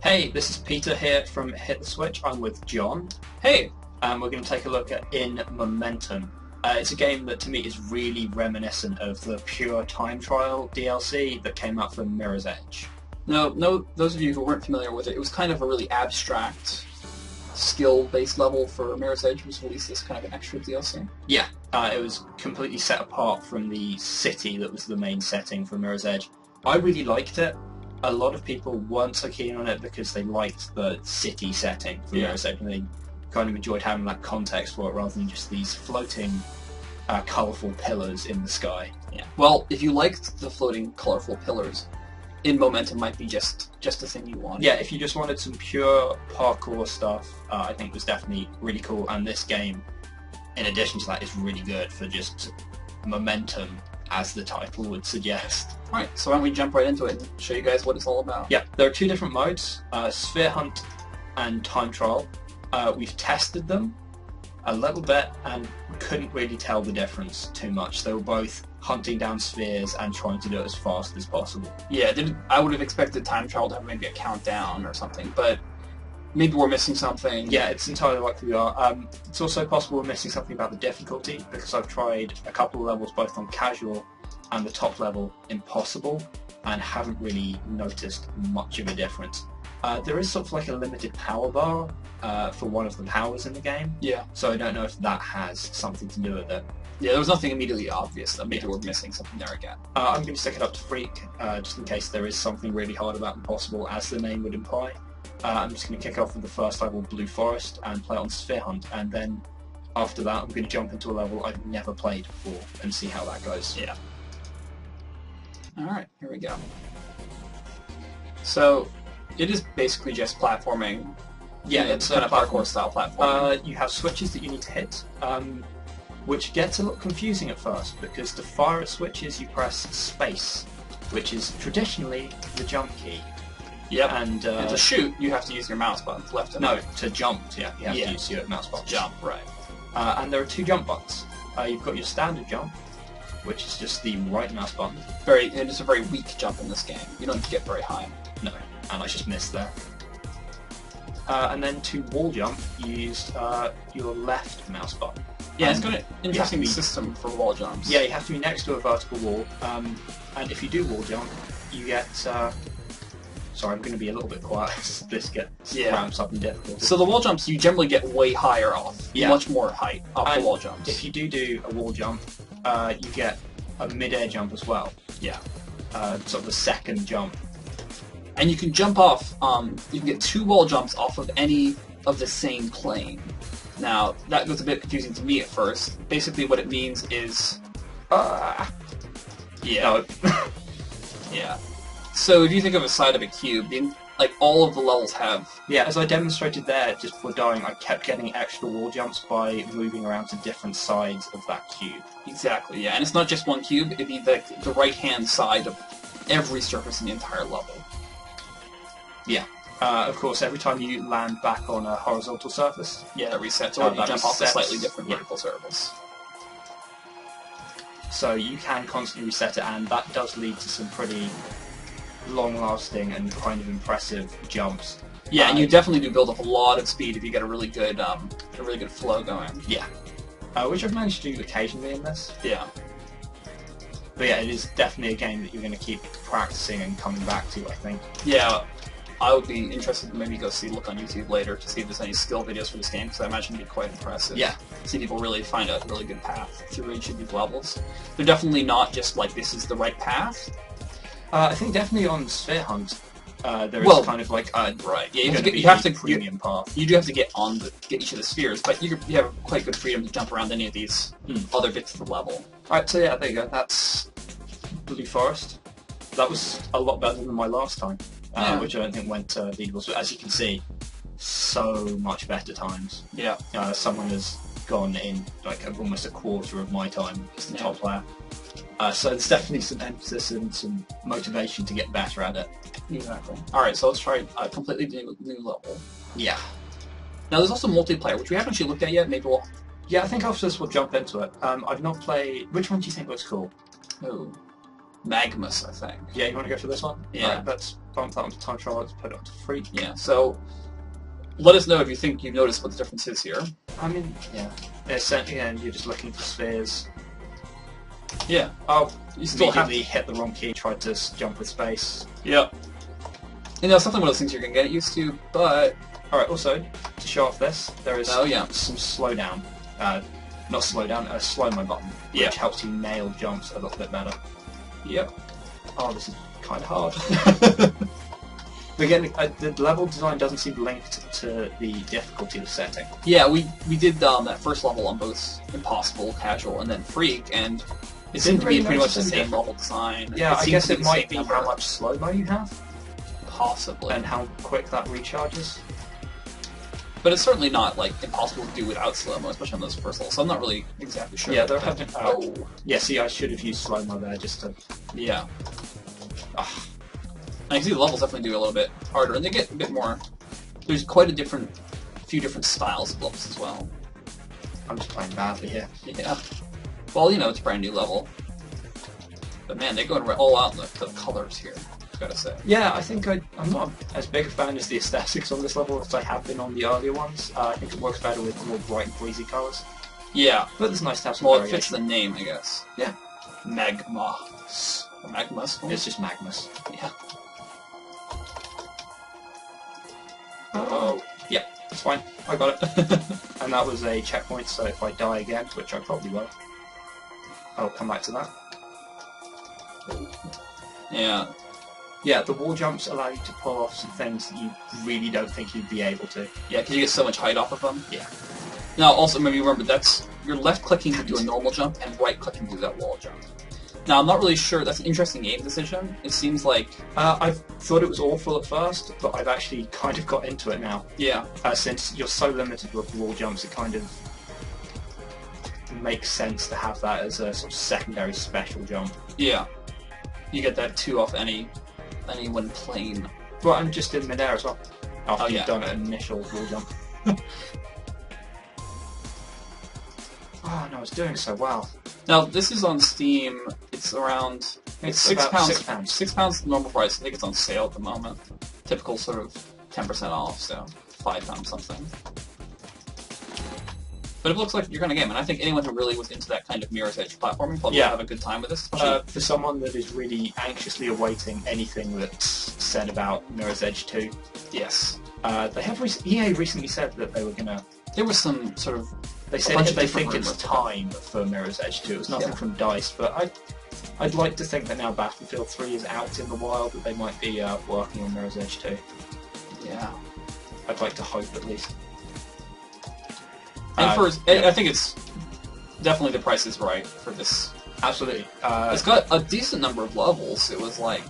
Hey, this is Peter here from Hit the Switch. I'm with John. Hey! And we're going to take a look at inMomentum. It's a game that to me is really reminiscent of the pure time trial DLC that came out for Mirror's Edge. No, those of you who weren't familiar with it, it was kind of a really abstract, skill-based level for Mirror's Edge was released as kind of an extra DLC. Yeah, it was completely set apart from the city that was the main setting for Mirror's Edge. I really liked it. A lot of people weren't so keen on it because they liked the city setting for Mirror's Edge, and they kind of enjoyed having that context for it rather than just these floating, colourful pillars in the sky. Yeah. Well, if you liked the floating, colourful pillars, inMomentum might be just the thing you want. Yeah, if you just wanted some pure parkour stuff, I think it was definitely really cool, and this game, in addition to that, is really good for just momentum, as the title would suggest. Alright, so why don't we jump right into it and show you guys what it's all about. Yeah, there are two different modes, Sphere Hunt and Time Trial. We've tested them a little bit and couldn't really tell the difference too much. They were both hunting down spheres and trying to do it as fast as possible. Yeah, I would have expected Time Trial to have maybe a countdown or something, but maybe we're missing something. Yeah, it's entirely likely we are. It's also possible we're missing something about the difficulty, because I've tried a couple of levels both on casual and the top level impossible and haven't really noticed much of a difference. There is sort of like a limited power bar for one of the powers in the game. Yeah. So I don't know if that has something to do with it. Yeah, there was nothing immediately obvious that maybe we're missing something there again. I'm going to stick it up to Freak, just in case there is something really hard about Impossible, as the name would imply. I'm just going to kick off with the first level, Blue Forest, and play it on Sphere Hunt, and then after that I'm going to jump into a level I've never played before and see how that goes. Yeah. Alright, here we go. So, it is basically just platforming. Yeah, it's kind of parkour style platforming. You have switches that you need to hit, which gets a little confusing at first, because to fire at switches you press space, which is traditionally the jump key. Yep. And to shoot, you have to use your mouse button, left and right. No, to jump, you have to use your mouse button. Jump, right. And there are two jump buttons. You've got your standard jump, which is just the right mouse button. It is a very weak jump in this game. You don't get very high. No, and I just missed there. And then to wall jump, you used your left mouse button. Yeah, it's got an interesting system for wall jumps. Yeah, you have to be next to a vertical wall, and if you do wall jump, you get... Sorry, I'm going to be a little bit quiet as this gets ramps up in difficulty. So the wall jumps, you generally get way higher off. Yeah. Much more height off the wall jumps. If you do a wall jump, you get a mid-air jump as well. Yeah. Sort of a second jump. And you can jump off, you can get two wall jumps off of any of the same plane. Now, that was a bit confusing to me at first. Basically what it means is... Yeah. Yeah. So if you think of a side of a cube, like all of the levels have... Yeah, as I demonstrated there, just before dying, I kept getting extra wall jumps by moving around to different sides of that cube. Exactly, yeah. And it's not just one cube, it'd be the right-hand side of every surface in the entire level. Yeah. Of course, every time you land back on a horizontal surface... Yeah, that resets, or you jump off a slightly different vertical surface. So you can constantly reset it, and that does lead to some pretty long-lasting and kind of impressive jumps. Yeah, and you definitely do build up a lot of speed if you get a really good flow going. Yeah, which I've managed to do occasionally in this. Yeah. But yeah, it is definitely a game that you're going to keep practicing and coming back to, I think. Yeah, I would be interested to maybe go look on YouTube later to see if there's any skill videos for this game, because I imagine it'd be quite impressive. Yeah. See people really find a really good path through each of these levels. They're definitely not just like, this is the right path. I think definitely on Sphere Hunt, there is kind of like right. Yeah, you have to premium path. You do have to get each of the spheres, but you have quite good freedom to jump around any of these other bits of the level. Alright, so yeah, there you go. That's Blue Forest. That was a lot better than my last time, which I don't think went beatable. So as you can see, so much better times. Yeah. Someone has gone in like almost a quarter of my time as the top player. So there's definitely some emphasis and some motivation to get better at it. Exactly. Alright, so let's try a completely new level. Yeah. Now there's also multiplayer, which we haven't actually looked at yet. Maybe we'll... Yeah, I think after this we'll jump into it. I've not played... Which one do you think looks cool? Oh. Magmus, I think. Yeah, you want to go for this one? Yeah. Alright, let's bump that onto time trial. Let's put it onto free. Yeah, so let us know if you think you noticed what the difference is here. I mean, yeah. Essentially, and you're just looking for spheres. Yeah. Oh, You still have immediately hit the wrong key, tried to jump with space. Yep. You know, something one of those things you're going to get used to, but... Alright, also, to show off this, there is Oh, yeah. some slowdown. Not slowdown, a slow-mo button, Yeah. which helps you nail jumps a little bit better. Yep. Oh, this is kind of hard. Again, the level design doesn't seem linked to the difficulty of setting. Yeah, we did that first level on both Impossible, Casual, and then Freak, and it seemed to be pretty much the same level design. Yeah, I guess it might be number. how much slow-mo you have, Possibly. and how quick that recharges. But it's certainly not, like, impossible to do without slow-mo, especially on those first levels, so I'm not really exactly sure. Yeah, there have been... Oh. Yeah, see, I should have used slow-mo there just to... Yeah. Ah. I can see the levels definitely do a little bit harder, and they get a bit more... There's quite a few different styles of levels as well. I'm just playing badly here. Yeah. Well, you know, it's a brand new level. But man, they're going all out in the colors here, gotta say. Yeah, I think I'm not as big a fan as the aesthetics on this level as I have been on the earlier ones. I think it works better with more bright and breezy colours. Yeah. But it's nice to have some Well, it variation. fits the name, I guess. Yeah. Magmus. Magmus? It's just Magmus. Yeah. Oh. Yeah, it's fine. I got it. And that was a checkpoint, so if I die again, which I probably will, I'll come back to that. Yeah. Yeah, the wall jumps allow you to pull off some things that you really don't think you'd be able to. Yeah, because you get so much height off of them. Yeah. Now, also, maybe remember, you're left-clicking to do a normal jump, and right-clicking to do that wall jump. Now, I'm not really sure. That's an interesting game decision. It seems like... I thought it was awful at first, but I've actually kind of got into it now. Yeah. Since you're so limited with wall jumps, it kind of makes sense to have that as a sort of secondary special jump. Yeah. You get that 2 off anyone plane. Well, and just in midair as well, after yeah. you've done an initial wall jump. Oh no, it's doing so well. Now, this is on Steam. It's around... It's about £6. £6. £6 normal price. I think it's on sale at the moment. Typical sort of 10% off, so £5 something. But it looks like you're going to game, and I think anyone who really was into that kind of Mirror's Edge platforming probably will have a good time with this. For someone that is really anxiously awaiting anything that's said about Mirror's Edge 2, yes. they have EA recently said that they were going to... There was some sort of... They said that they think it's time for Mirror's Edge 2. It was nothing from DICE, but I'd like to think that now Battlefield 3 is out in the wild, that they might be working on Mirror's Edge 2. Yeah. I'd like to hope, at least. And I think it's definitely the price is right for this. Absolutely. It's got a decent number of levels. It was like,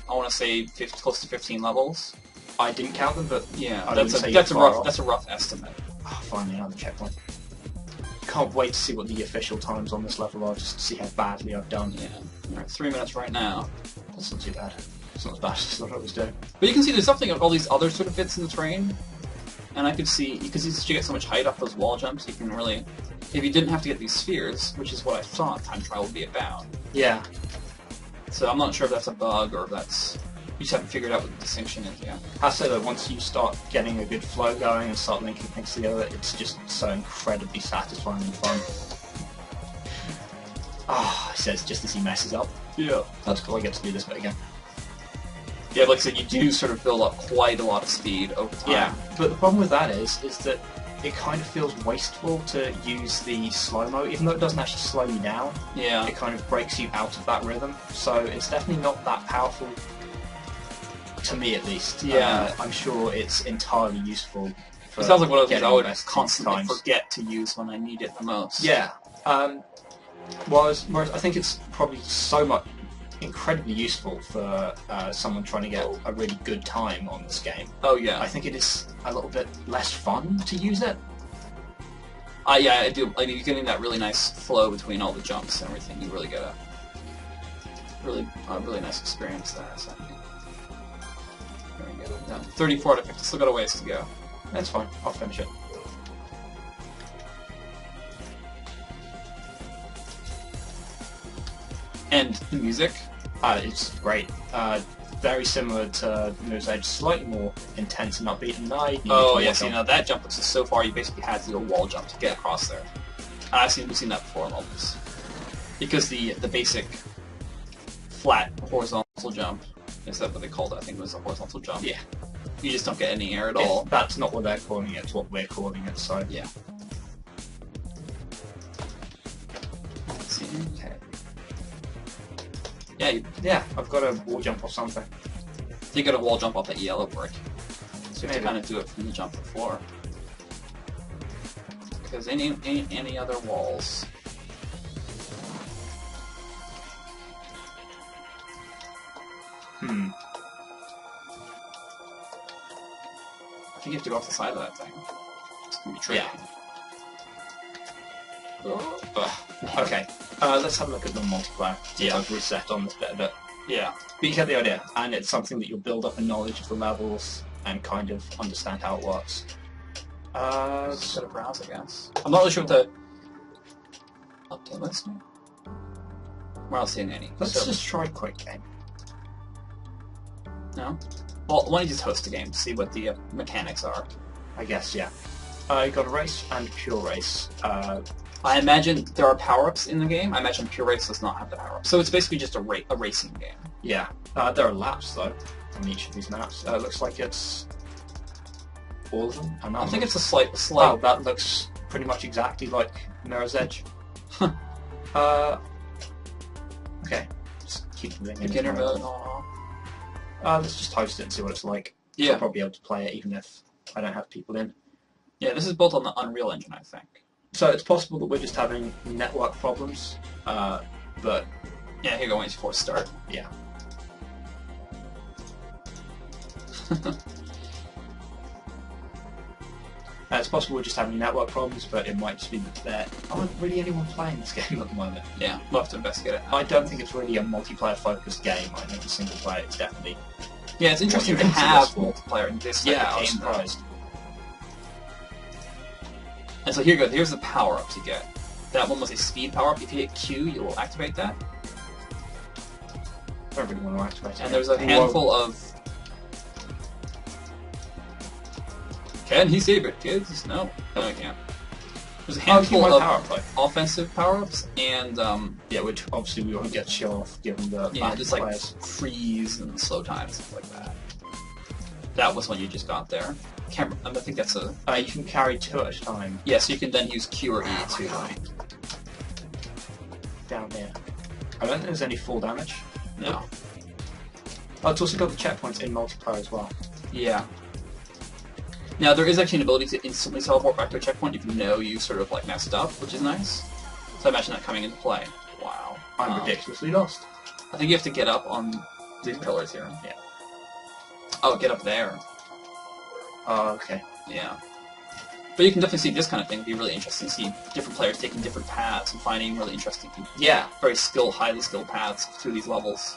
I want to say close to 15 levels. I didn't count them, but yeah, I that's a rough estimate. Oh, finally another checkpoint. Can't wait to see what the official times on this level are, just to see how badly I've done. Yeah, we're at 3 minutes right now. That's not too bad. It's not as bad as I thought I was doing. But you can see there's something of all these other sort of bits in the terrain. And I could see, because you get so much height off those wall jumps, you can really, if you didn't have to get these spheres, which is what I thought time trial would be about. Yeah. So I'm not sure if that's a bug or if that's, you just haven't figured out what the distinction is yet. I say that once you start getting a good flow going and start linking things together, it's just so incredibly satisfying and fun. Ah, he says just as he messes up. Yeah. That's cool, I get to do this bit again. Yeah, like I said, you do sort of build up quite a lot of speed over time. Yeah, but the problem with that is that it kind of feels wasteful to use the slow-mo, even though it doesn't actually slow you down. Yeah. It kind of breaks you out of that rhythm, so it's definitely not that powerful, to me at least. Yeah. I'm sure it's entirely useful for It sounds like one of those I would best constantly times. forget to use when I need it the most. Yeah. Whereas I think it's probably incredibly useful for someone trying to get a really good time on this game. Oh yeah. I think it is a little bit less fun to use it. Yeah, I do. Like, you're getting that really nice flow between all the jumps and everything. You really get a really nice experience there. So. There we go. Yeah, 34 out of 50. Still got a ways to go. That's fine. I'll finish it. And the music It's great. Very similar to Mirror's Edge, slightly more intense and upbeat, and I needed Oh to yeah, watch see on. now that jump was just so far you basically had to do a wall jump to get across there. And we've seen that before in levels. Because the basic flat horizontal jump, is that what they called it? I think it was a horizontal jump. Yeah. You just don't get any air at all. That's not what they're calling it, it's what we're calling it, so... Yeah. Let's see. Okay. Yeah, I've got a wall jump or something. You got a wall jump off that yellow brick. So you have to Maybe. kind of do it from the jump before. Because any other walls. Hmm. I think you have to go off the side of that thing. It's gonna be tricky. Yeah. Okay, let's have a look at the multiplayer. Yeah. I've reset on this bit a bit. Yeah. But you get the idea, and it's something that you'll build up a knowledge of the levels and kind of understand how it works. Just gotta browse, I guess. I'm not really sure what the update list. We're not seeing any. Let's so- just try a quick game. No? Well, why don't you just host a game to see what the mechanics are? I guess, yeah. You got a race and pure race. I imagine there are power-ups in the game. I imagine Pure Race does not have the power-ups. So it's basically just a racing game. Yeah. There are laps, though, on each of these maps. Looks like it's all of them. I think it's a slight... Oh, that looks pretty much exactly like Mirror's Edge. Okay. Just keep moving. beginner mode. Let's just host it and see what it's like. Yeah. I'll probably be able to play it even if I don't have people in. Yeah, this is built on the Unreal Engine, I think. So it's possible that we're just having network problems, but Yeah, here you go, wait before start. yeah. It's possible we're just having network problems, but it might just be that there aren't really anyone playing this game at the moment. Yeah, we'll have to investigate it. I don't think it's really a multiplayer-focused game. I think it's single player. It's definitely... Yeah, it's interesting What to you're into have this for. multiplayer in this type Yeah, of I was game. surprised. And so here you go, here's the power-ups you get. That one was a speed power-up. If you hit Q, you will activate that. I don't really want to activate it. And there's a Whoa. handful of... Can he save it, kids? No. No, he can't. There's a handful my of power play. offensive power-ups, and Yeah, which obviously we won't get to show off given the yeah, just like players. freeze and slow time, stuff like that. That was one you just got there. I think that's a... You can carry two at a time Yeah, so you can then use Q or E to... down here. I don't think there's any full damage. No. Oh, it's also got the checkpoints in multiplayer as well. Yeah. Now, there is actually an ability to instantly teleport back to a checkpoint if you know you sort of like messed up, which is nice. So I imagine that coming into play. Wow. I'm ridiculously lost. I think you have to get up on these pillars here. Yeah. Oh, get up there. Oh, okay. Yeah. But you can definitely see this kind of thing be really interesting. See different players taking different paths and finding really interesting, Yeah. very highly skilled paths through these levels.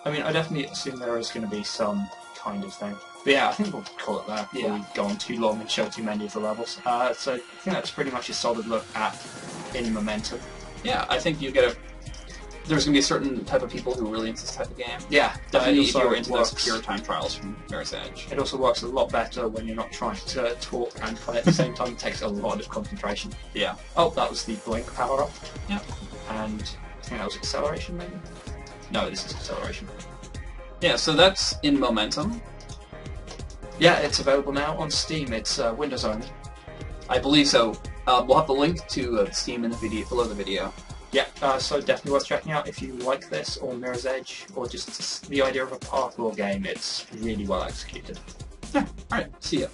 I mean, I definitely assume there is going to be some kind of thing. But yeah, I think we'll call it there before Yeah. we go on too long and show too many of the levels. So I think that's pretty much a solid look at inMomentum. Yeah, I think you get a... There's going to be a certain type of people who are really into this type of game. Yeah, Definitely it if also you were into those works- pure time trials from Mirror's Edge. It also works a lot better when you're not trying to talk and play at the same time. It takes a lot of concentration. Yeah. Oh, that was the blink power up. Yep. And I think that was acceleration, maybe? No, this is acceleration. Yeah, so that's inMomentum. Yeah, it's available now on Steam. It's Windows only. I believe so. We'll have the link to Steam in the video below the video. Yeah, so definitely worth checking out if you like this, or Mirror's Edge, or just the idea of a parkour game. It's really well executed. Yeah, alright, see ya.